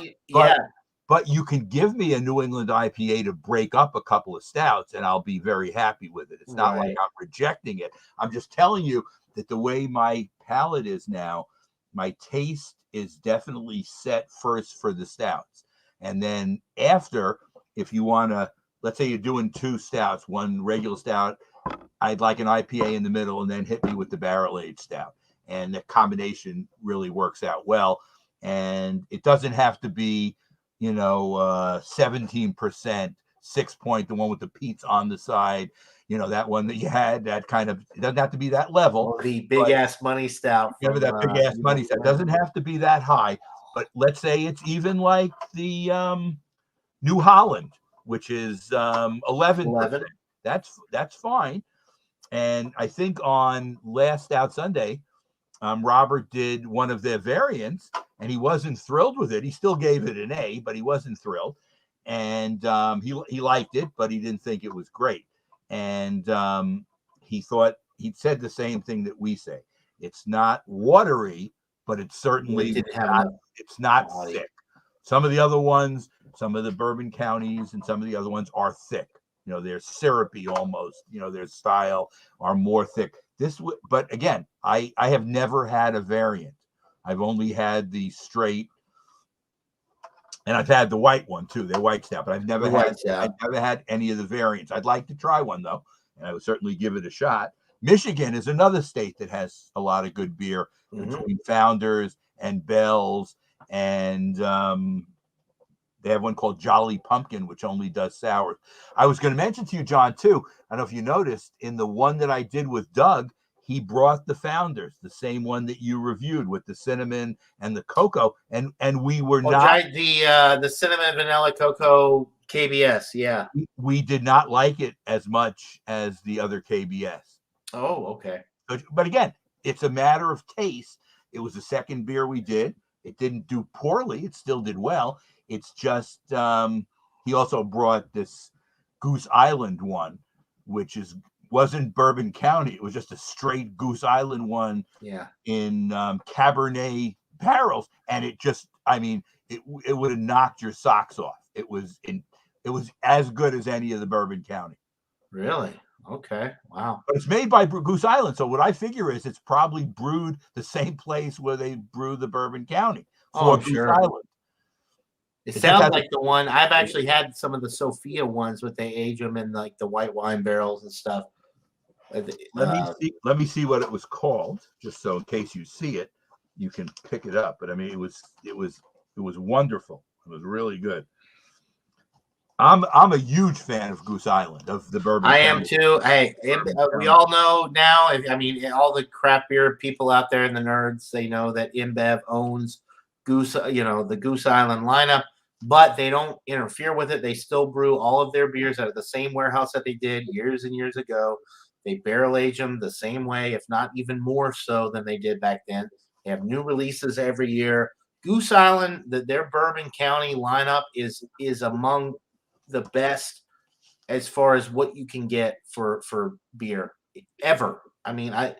But you can give me a New England IPA to break up a couple of stouts, and I'll be very happy with it. It's not like I'm rejecting it. I'm just telling you that the way my palate is now, my taste is definitely set first for the stouts. And then after, if you want to, let's say you're doing two stouts, one regular stout, I'd like an IPA in the middle, and then hit me with the barrel-aged stout. And the combination really works out well. And it doesn't have to be, 17%, 6 point, the one with the peats on the side, that one that you had, that kind of, it doesn't have to be that level. Or the big ass money stout. Remember that big ass money stout. It doesn't have to be that high, but let's say it's even like the New Holland, which is 11%. That's fine. And I think on last Stout Sunday, Robert did one of their variants, and he wasn't thrilled with it. He still gave it an A, but he wasn't thrilled. And he liked it, but he didn't think it was great. And he said the same thing that we say. It's not watery, but it's certainly it's not thick. Some of the other ones, some of the Bourbon counties and some of the other ones are thick. They're syrupy almost. Their style are more thick. But again, I have never had a variant. I've only had the straight, and I've had the white one too. They're white stout, but I've never had any of the variants. I'd like to try one though, and I would certainly give it a shot. Michigan is another state that has a lot of good beer between Founders and Bell's, and they have one called Jolly Pumpkin, which only does sours. I was going to mention to you, John, too. I don't know if you noticed in the one that I did with Doug, he brought the Founders, the same one that you reviewed with the cinnamon and the cocoa, and we were not the cinnamon vanilla cocoa KBS. Yeah, we did not like it as much as the other KBS. Oh, okay. But again, it's a matter of taste. It was the second beer we did. It didn't do poorly. It still did well. It's just he also brought this Goose Island one, which wasn't Bourbon County. It was just a straight Goose Island one in Cabernet barrels. And it just, it would have knocked your socks off. It was as good as any of the Bourbon County. Really? Okay. Wow. But it's made by Goose Island. So what I figure is it's probably brewed the same place where they brew the Bourbon County for Goose Island. It sounds like the one I've actually had some of the Sophia ones, but they age them in like the white wine barrels and stuff. Let me see what it was called, just so in case you see it, you can pick it up. But it was wonderful. It was really good. I'm a huge fan of Goose Island, of the Bourbon I am County. too. Hey, we all know now. I mean, all the craft beer people out there and the nerds, they know that InBev owns Goose. The Goose Island lineup, but they don't interfere with it. They still brew all of their beers out of the same warehouse that they did years and years ago. They barrel age them the same way, if not even more so than they did back then. They have new releases every year. Goose Island, their Bourbon County lineup is among the best as far as what you can get for beer ever. I mean, I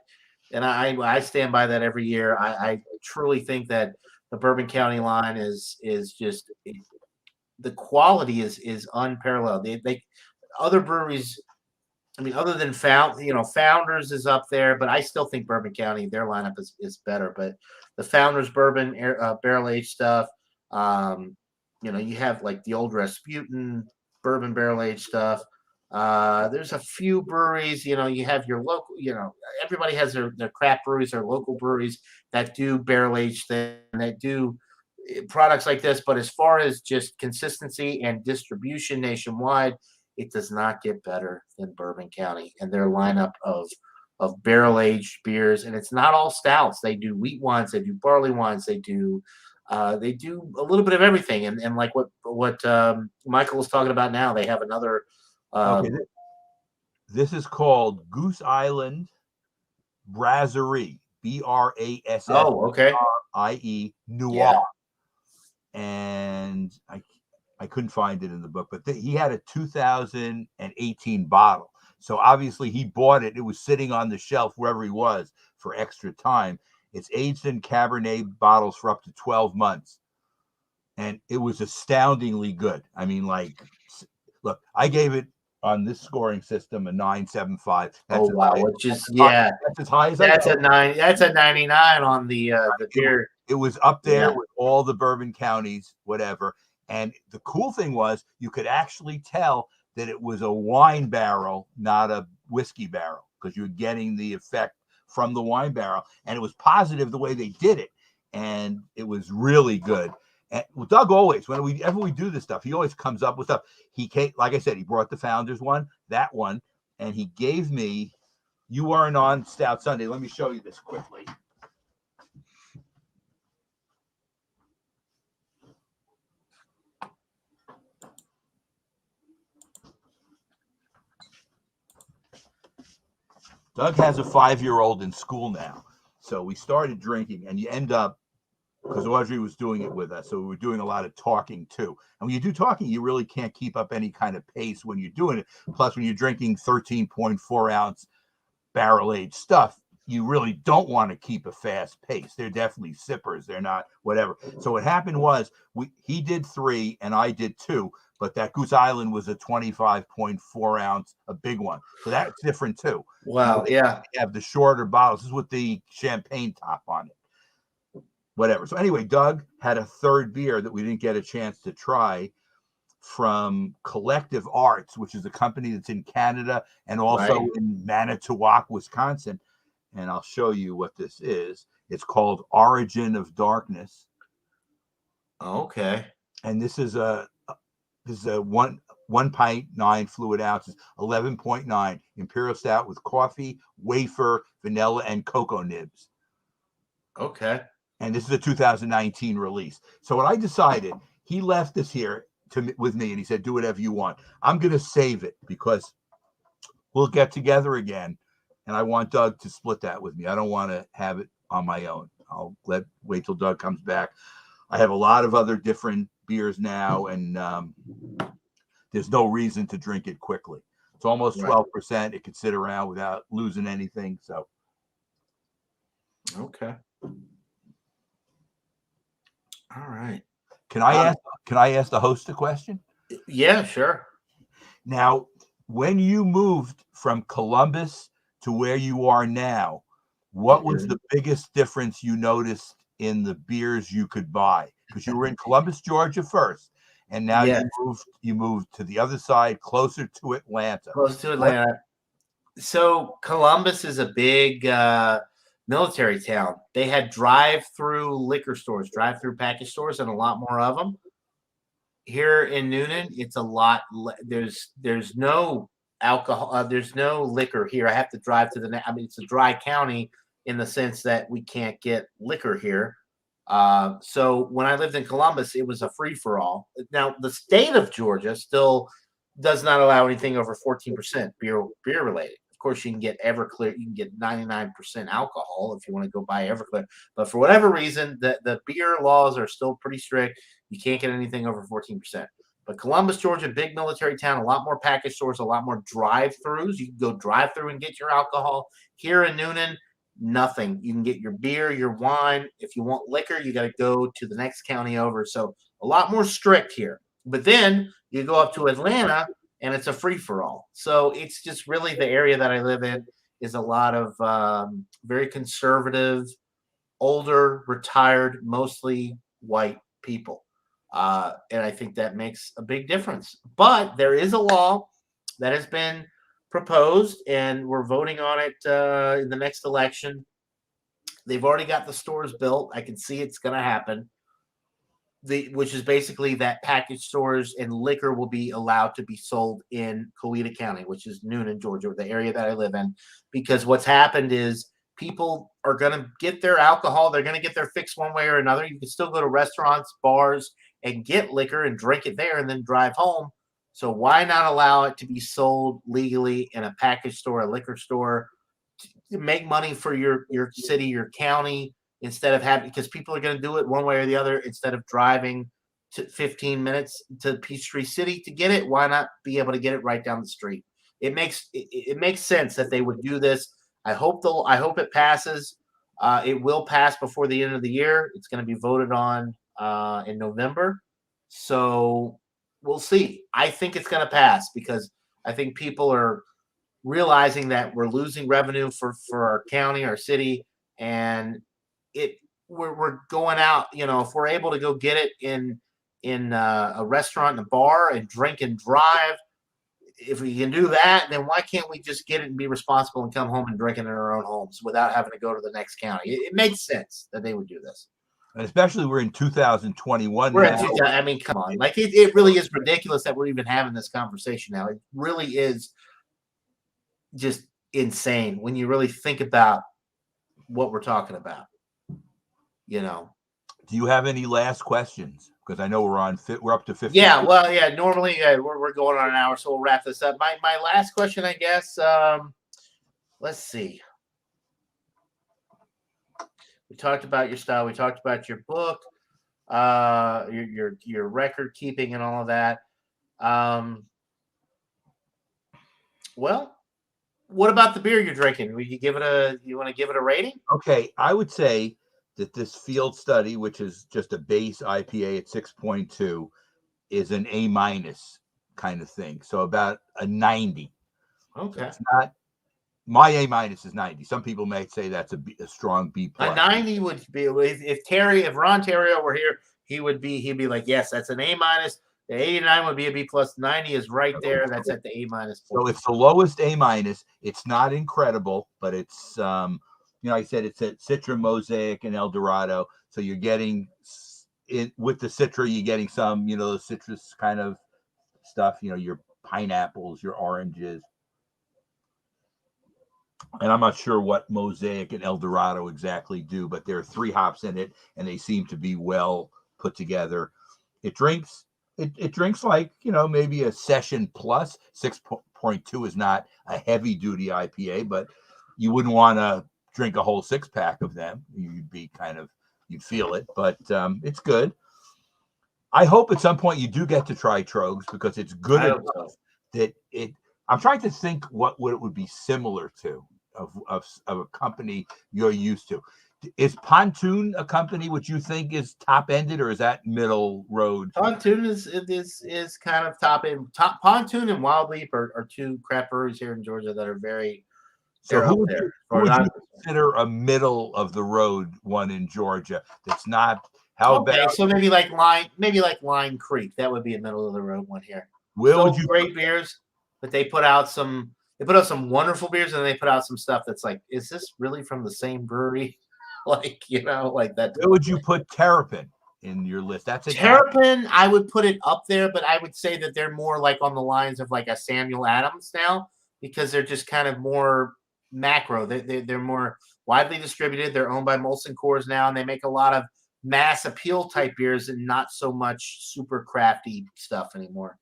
stand by that every year. I truly think that the Bourbon County line is just the quality is unparalleled. They other breweries. I mean, other than Founders is up there, but I still think Bourbon County, their lineup is better. But the Founders bourbon barrel aged stuff, you have like the old Rasputin bourbon barrel aged stuff. There's a few breweries, you have your local, everybody has their craft breweries, their local breweries that do barrel aged things, that do products like this. But as far as just consistency and distribution nationwide, it does not get better than Bourbon County and their lineup of barrel aged beers. And it's not all stouts. They do wheat wines, they do barley wines, they do a little bit of everything. And like what Michael was talking about now, they have another. Okay, this is called Goose Island Brasserie, BRASSERIE, okay. Noir. Yeah. And I couldn't find it in the book, but he had a 2018 bottle. So obviously he bought it. It was sitting on the shelf wherever he was for extra time. It's aged in Cabernet bottles for up to 12 months. And it was astoundingly good. I mean, look, I gave it on this scoring system a 9.75. Oh wow, which is that's as high as that's I a 9. That's a 99 on the beer. It was up there with all the Bourbon counties, whatever. And the cool thing was you could actually tell that it was a wine barrel, not a whiskey barrel, because you're getting the effect from the wine barrel. And it was positive the way they did it. And it was really good. And Doug always, whenever we do this stuff, he always comes up with stuff. He came, like I said, he brought the Founders one, that one, and he gave me, you weren't on Stout Sunday. Let me show you this quickly. Doug has a 5-year-old in school now. So we started drinking, and you end up, because Audrey was doing it with us, so we were doing a lot of talking too. And when you do talking, you really can't keep up any kind of pace when you're doing it. Plus, when you're drinking 13.4 ounce barrel aged stuff, you really don't want to keep a fast pace. They're definitely sippers. They're not whatever. So what happened was he did 3 and I did 2, but that Goose Island was a 25.4 ounce, a big one. So that's different too. Wow. Yeah. They have the shorter bottles. This is with the champagne top on it. Whatever. So anyway, Doug had a third beer that we didn't get a chance to try from Collective Arts, which is a company that's in Canada and also in Manitowoc, Wisconsin. And I'll show you what this is. It's called Origin of Darkness. Okay. And this is a one pint, 9 fluid ounces, 11.9 imperial stout with coffee, wafer, vanilla, and cocoa nibs. Okay. And this is a 2019 release. So what I decided, he left this here with me, and he said, "Do whatever you want." I'm going to save it because we'll get together again, and I want Doug to split that with me. I don't want to have it on my own. I'll wait till Doug comes back. I have a lot of other different beers now, and there's no reason to drink it quickly. It's almost 12%. It could sit around without losing anything. So, okay. All right. Can I ask the host a question? Yeah, sure. Now, when you moved from Columbus to where you are now, what was the biggest difference you noticed in the beers you could buy? Because you were in Columbus, Georgia first, and now you moved to the other side, closer to Atlanta. Close to Atlanta. So Columbus is a big military town. They had drive-through liquor stores, drive-through package stores, and a lot more of them. here in Noonan, it's a lot. There's no alcohol. There's no liquor here. I have to drive to the. I mean, it's a dry county in the sense that we can't get liquor here. So when I lived in Columbus, it was a free for all. Now the state of Georgia still does not allow anything over 14% beer related. Of course, you can get Everclear. You can get 99% alcohol if you want to go buy Everclear. But for whatever reason, the beer laws are still pretty strict. You can't get anything over 14%. But Columbus, Georgia, big military town, a lot more package stores, a lot more drive-throughs. You can go drive-through and get your alcohol. Here in Noonan, nothing. You can get your beer, your wine. If you want liquor, you got to go to the next county over. So a lot more strict here. But then you go up to Atlanta, and it's a free-for-all. So it's just really the area that I live in is a lot of very conservative, older, retired, mostly white people. And I think that makes a big difference. But there is a law that has been proposed, and we're voting on it in the next election. They've already got the stores built. I can see it's going to happen. Which is basically that package stores and liquor will be allowed to be sold in Coweta County, which is Noonan, Georgia, the area that I live in. Because what's happened is people are going to get their alcohol. They're going to get their fix one way or another. You can still go to restaurants, bars, and get liquor and drink it there and then drive home. So why not allow it to be sold legally in a package store, a liquor store, to make money for your city, your county, instead of having, because people are going to do it one way or the other, instead of driving to 15 minutes to Peachtree City to get it. Why not be able to get it right down the street? It makes sense that they would do this. I hope it passes. It will pass before the end of the year. It's going to be voted on in November. So we'll see. I think it's going to pass because I think people are realizing that we're losing revenue for our county, our city, and we're going out. If we're able to go get it in a restaurant and a bar and drink and drive, if we can do that, then why can't we just get it and be responsible and come home and drink it in our own homes without having to go to the next county? It makes sense that they would do this. And especially we're in 2021 We're now. I mean, come on. Like, it really is ridiculous that we're even having this conversation now. It really is just insane when you really think about what we're talking about. Do you have any last questions? Because I know we're up to 50. Yeah, well, yeah. Normally, we're going on an hour, so we'll wrap this up. My last question, I guess. Let's see. We talked about your style. We talked about your book, your record keeping, and all of that. Well, what about the beer you're drinking? Would you want to give it a rating? Okay, I would say that this field study, which is just a base IPA at 6.2, is an A- kind of thing. So about a 90. Okay. So it's not, my A- is 90. Some people may say that's a strong B+. A 90 would be, if Ron Terrio were here, he'd be like, yes, that's an A-. The 89 would be a B+. 90 is right there. That's at the A-. So it's the lowest A-. It's not incredible, but it's I said it's at Citra, Mosaic, and El Dorado. So you're getting it with the Citra, you're getting some, the citrus kind of stuff, your pineapples, your oranges. And I'm not sure what Mosaic and El Dorado exactly do, but there are 3 hops in it, and they seem to be well put together. It drinks like, maybe a session plus. 6.2 is not a heavy duty IPA, but you wouldn't want to drink a whole 6-pack of them. You'd feel it, but it's good. I hope at some point you do get to try Trogs because it's good enough that I'm trying to think what it would be similar to of a company you're used to. Is Pontoon a company which you think is top ended, or is that middle road? Pontoon is kind of top end. Pontoon and Wild Leap are 2 craft breweries here in Georgia that are very. So who would you consider a middle of the road one in Georgia that's not? So maybe like Line Creek. That would be a middle of the road one here. Great beers, but they put out some wonderful beers, and they put out some stuff that's like, is this really from the same brewery? Like that. Where would you put Terrapin? in your list? That's a Terrapin, I would put it up there, but I would say that they're more like on the lines of like a Samuel Adams now, because they're just kind of more macro. They're more widely distributed. They're owned by Molson Coors now, and they make a lot of mass appeal type beers and not so much super crafty stuff anymore.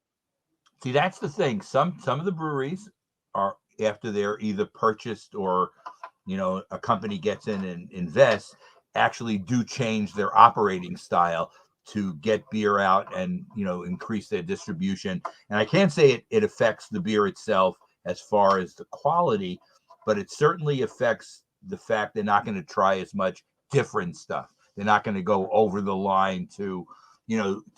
See, that's the thing. Some of the breweries are, after they're either purchased or, a company gets in and invests, actually do change their operating style to get beer out and, increase their distribution. And I can't say it affects the beer itself as far as the quality, but it certainly affects the fact they're not going to try as much different stuff. They're not going to go over the line to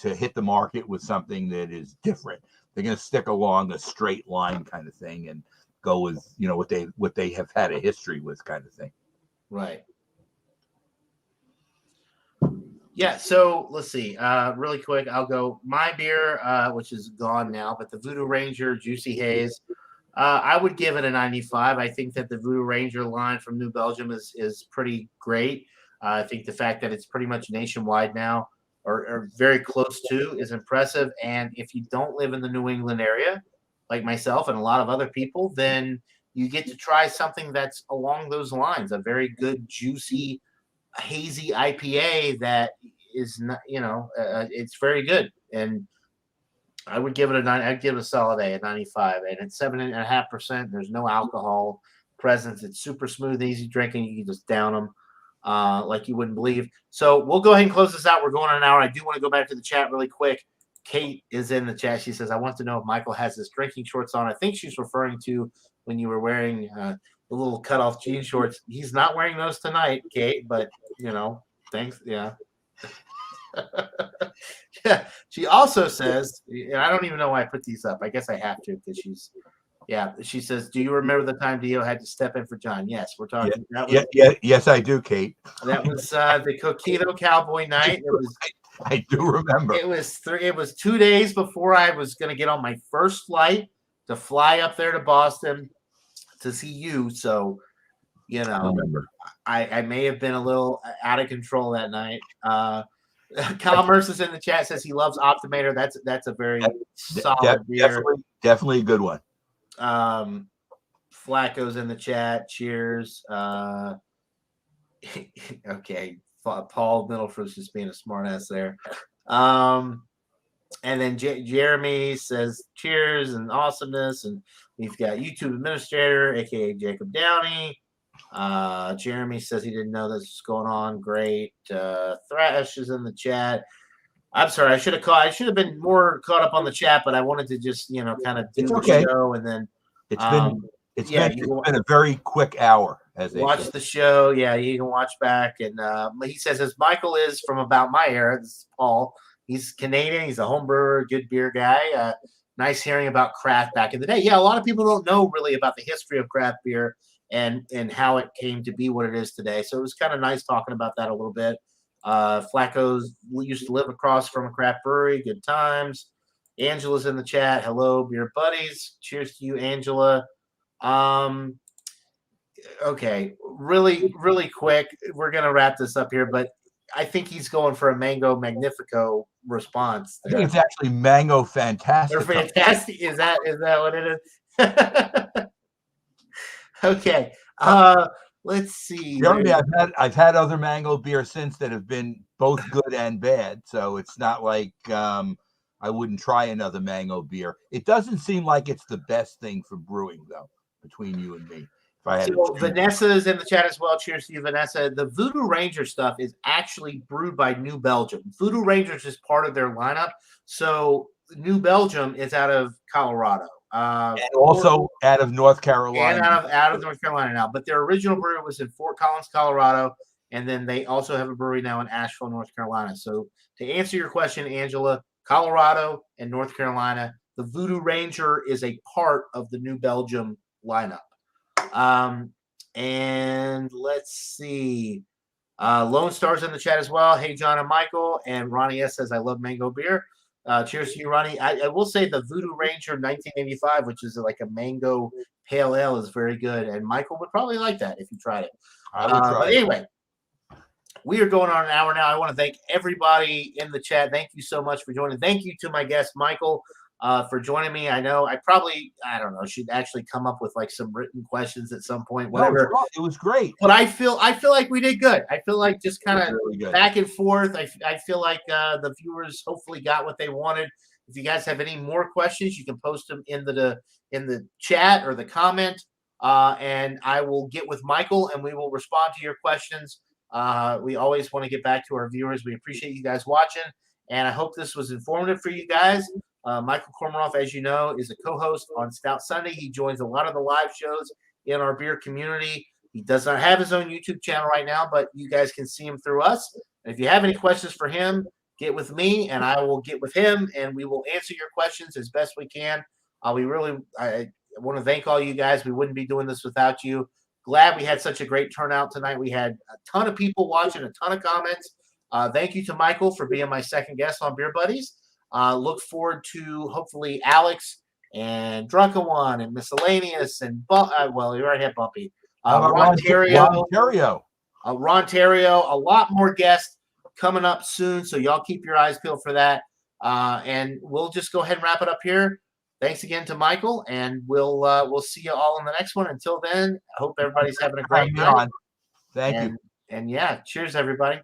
hit the market with something that is different. They're going to stick along a straight line kind of thing and go with, what they have had a history with kind of thing. Right. Yeah, so let's see. Really quick, I'll go my beer, which is gone now, but the Voodoo Ranger Juicy Haze. I would give it a 95. I think that the Voodoo Ranger line from New Belgium is pretty great. I think the fact that it's pretty much nationwide now, or very close to, is impressive. And if you don't live in the New England area, like myself and a lot of other people, then you get to try something that's along those lines, a very good, juicy, hazy IPA that is not, it's very good. And I would give it a 9. I'd give it a solid A, a 95, and it's 7.5%. There's no alcohol presence. It's super smooth, easy drinking. You can just down them like you wouldn't believe. So we'll go ahead and close this out. We're going on an hour. I do want to go back to the chat really quick. Kate is in the chat. She says, I want to know if Michael has his drinking shorts on. I think she's referring to when you were wearing the little cutoff jean shorts. He's not wearing those tonight, Kate, but, thanks. Yeah. Yeah. She also says, and I don't even know why I put these up. I guess I have to because she says, do you remember the time Dio had to step in for John? Yes, we're talking. Yes, I do, Kate. That was the Coquito Cowboy night. I do remember. It was 2 days before I was going to get on my first flight to fly up there to Boston to see you. So, I may have been a little out of control that night. Commerce is in the chat, says he loves Optimator. That's a very solid beer. Definitely a good one. Flacco's in the chat. Cheers. Okay. Paul Middlefruit's just being a smartass there. And then Jeremy says cheers and awesomeness. And we've got YouTube administrator, aka Jacob Downey. Jeremy says he didn't know this was going on. Great. Thrash is in the chat. I'm sorry, I should have been more caught up on the chat, but I wanted to just kind of do the show, and then it's been a very quick hour. As they watch the show. Yeah, you can watch back. And he says, as Michael is from about my era, this is Paul. He's Canadian. He's a home brewer, good beer guy. Nice hearing about craft back in the day. Yeah, a lot of people don't know really about the history of craft beer and how it came to be what it is today. So it was kind of nice talking about that a little bit. Flacco's used to live across from a craft brewery. Good times. Angela's in the chat. Hello, beer buddies. Cheers to you, Angela. Okay, really, really quick. We're gonna wrap this up here, but I think he's going for a Mango Magnifico response. I think it's actually Mango Fantastic. Or fantastic. Is that what it is? Okay. Let's see. Jeremy, I've had other mango beer since that have been both good and bad. So it's not like I wouldn't try another mango beer. It doesn't seem like it's the best thing for brewing, though, between you and me. So Vanessa is in the chat as well. Cheers to you, Vanessa. The Voodoo Ranger stuff is actually brewed by New Belgium. Voodoo Ranger is just part of their lineup. So New Belgium is out of Colorado. And also out of North Carolina. And out of North Carolina now. But their original brewery was in Fort Collins, Colorado. And then they also have a brewery now in Asheville, North Carolina. So to answer your question, Angela, Colorado and North Carolina, the Voodoo Ranger is a part of the New Belgium lineup. And let's see. Lone Star's in the chat as well. Hey, John and Michael. And Ronnie S says, I love mango beer. Cheers to you, Ronnie. I will say the Voodoo Ranger 1985, which is like a mango pale ale, is very good. And Michael would probably like that if you tried it. But anyway, We are going on an hour now. I want to thank everybody in the chat. Thank you so much for joining. Thank you to my guest, Michael, for joining me. I know I don't know, should actually come up with like some written questions at some point, whatever. No, it was great. But I feel like we did good. I feel like just kind of really back and forth. I feel like the viewers hopefully got what they wanted. If you guys have any more questions, you can post them in the chat or the comment, and I will get with Michael and we will respond to your questions. We always want to get back to our viewers. We appreciate you guys watching, and I hope this was informative for you guys. Michael Komaroff, as you know, is a co-host on Stout Sunday. He joins a lot of the live shows in our beer community. He does not have his own YouTube channel right now, but you guys can see him through us. And if you have any questions for him, get with me, and I will get with him, and we will answer your questions as best we can. I want to thank all you guys. We wouldn't be doing this without you. Glad we had such a great turnout tonight. We had a ton of people watching, a ton of comments. Thank you to Michael for being my second guest on Beer Buddies. Look forward to hopefully Alex and Drunken One and Miscellaneous and well, you already had Bumpy. Ron Terrio, a lot more guests coming up soon. So y'all keep your eyes peeled for that. And we'll just go ahead and wrap it up here. Thanks again to Michael, and we'll see you all in the next one. Until then, I hope everybody's having a great night. Thank you. And yeah, cheers, everybody.